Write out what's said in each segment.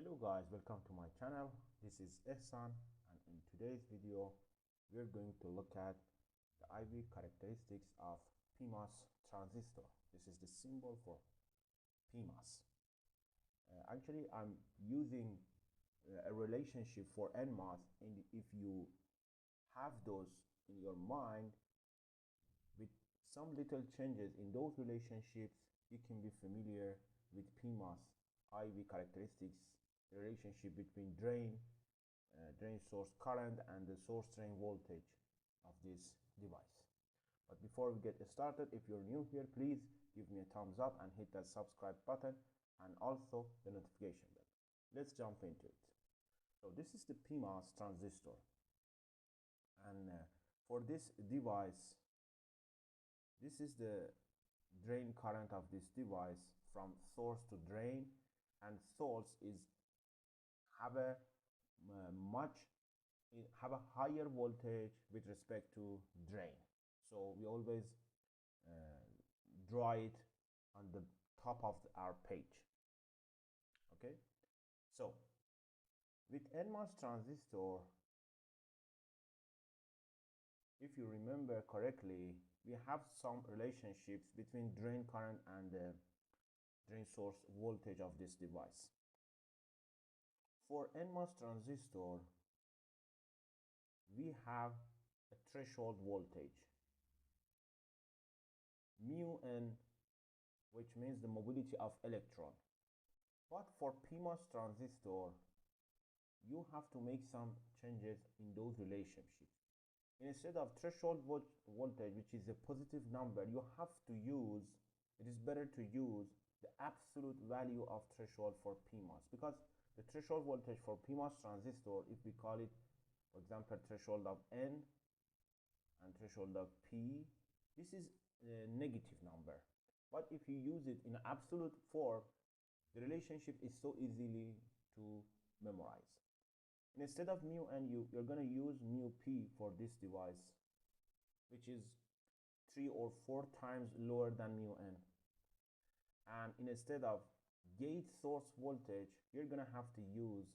Hello guys, welcome to my channel. This is Ehsan, and in today's video we're going to look at the IV characteristics of PMOS transistor. This is the symbol for PMOS. Actually, I'm using a relationship for NMOS, and if you have those in your mind with some little changes in those relationships, you can be familiar with PMOS IV characteristics, the relationship between drain source current and the source drain voltage of this device. But before we get started, if you're new here, please give me a thumbs up and hit that subscribe button and also the notification bell. Let's jump into it. So this is the PMOS transistor, and for this device, this is the drain current of this device from source to drain, and source is have a higher voltage with respect to drain. So we always draw it on the top of our page. Okay, so with NMOS transistor, if you remember correctly, we have some relationships between drain current and the drain source voltage of this device. For NMOS transistor, we have a threshold voltage mu n, which means the mobility of electron. But for PMOS transistor, you have to make some changes in those relationships. Instead of threshold voltage, which is a positive number, you have to use, it is better to use the absolute value of threshold for PMOS, because the threshold voltage for PMOS transistor, if we call it, for example, threshold of N and threshold of P, this is a negative number. But if you use it in absolute form, the relationship is so easily to memorize. Instead of mu n, you're going to use mu p for this device, which is 3 or 4 times lower than mu n. And instead of gate source voltage, you're going to have to use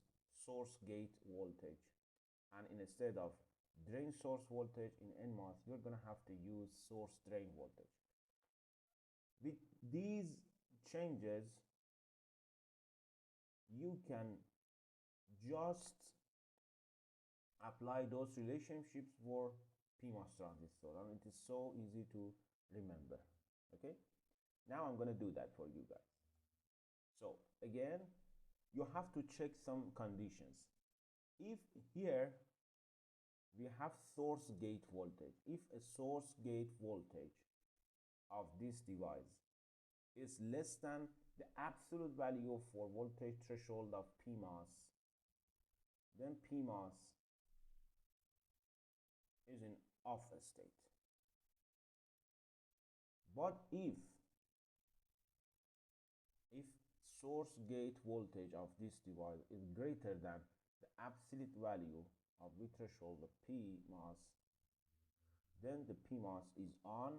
source gate voltage. And instead of drain source voltage in NMOS, you're going to have to use source drain voltage. With these changes, you can just apply those relationships for PMOS transistor, and it is so easy to remember. Okay, now I'm going to do that for you guys. So again, you have to check some conditions. If here we have source gate voltage, if a source gate voltage of this device is less than the absolute value for voltage threshold of PMOS, then PMOS is in off state. But if source gate voltage of this device is greater than the absolute value of the threshold of PMOS, then the PMOS is on.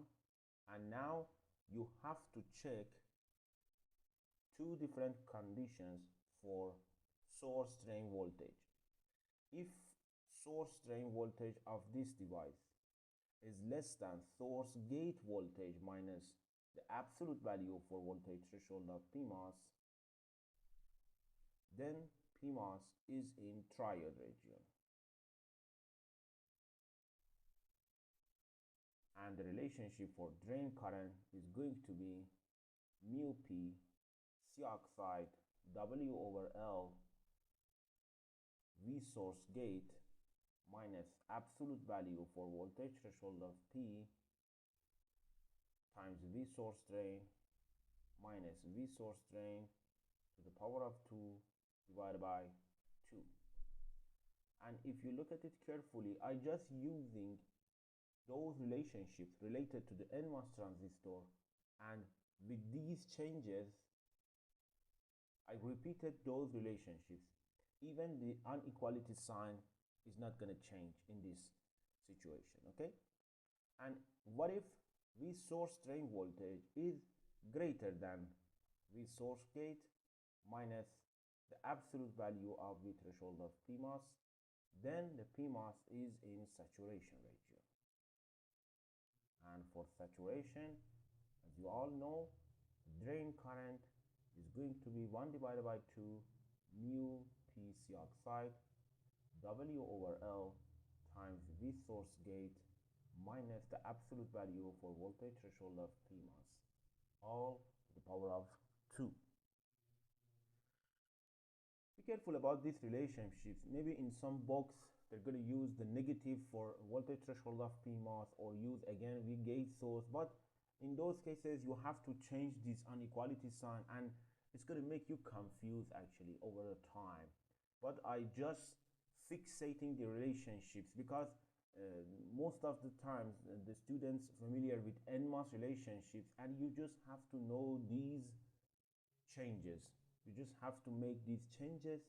And now you have to check two different conditions for source drain voltage. If source drain voltage of this device is less than source gate voltage minus the absolute value for voltage threshold of PMOS, then PMOS is in triode region. And the relationship for drain current is going to be mu p C oxide W over L V source gate minus absolute value for voltage threshold of P times V source drain minus V source drain to the power of 2 divided by 2. And if you look at it carefully, I just using those relationships related to the NMOS transistor, and with these changes I repeated those relationships. Even the inequality sign is not going to change in this situation. Okay, and what if V source drain voltage is greater than V source gate minus the absolute value of the threshold of PMOS, then the PMOS is in saturation region. And for saturation, as you all know, the drain current is going to be 1 divided by 2 mu PC oxide W over L times V source gate minus the absolute value for voltage threshold of PMOS, all to the power of 2. Be careful about these relationships. Maybe in some books they're going to use the negative for voltage threshold of PMOS or use again V gate source, but in those cases you have to change this inequality sign and it's going to make you confused actually over the time. But I just fixating the relationships because most of the times the students familiar with NMOS relationships, and you just have to know these changes. You just have to make these changes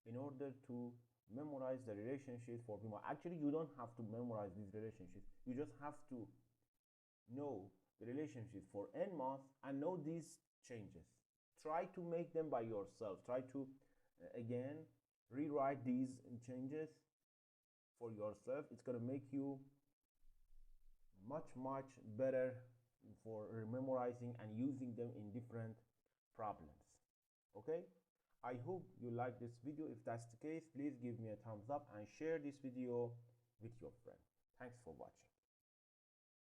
in order to memorize the relationships for PMOS. Actually, you don't have to memorize these relationships. You just have to know the relationships for NMOS and know these changes. Try to make them by yourself. Try to again rewrite these changes for yourself. It's going to make you much better for memorizing and using them in different problems. Okay, I hope you like this video. If that's the case, please give me a thumbs up and share this video with your friend. Thanks for watching.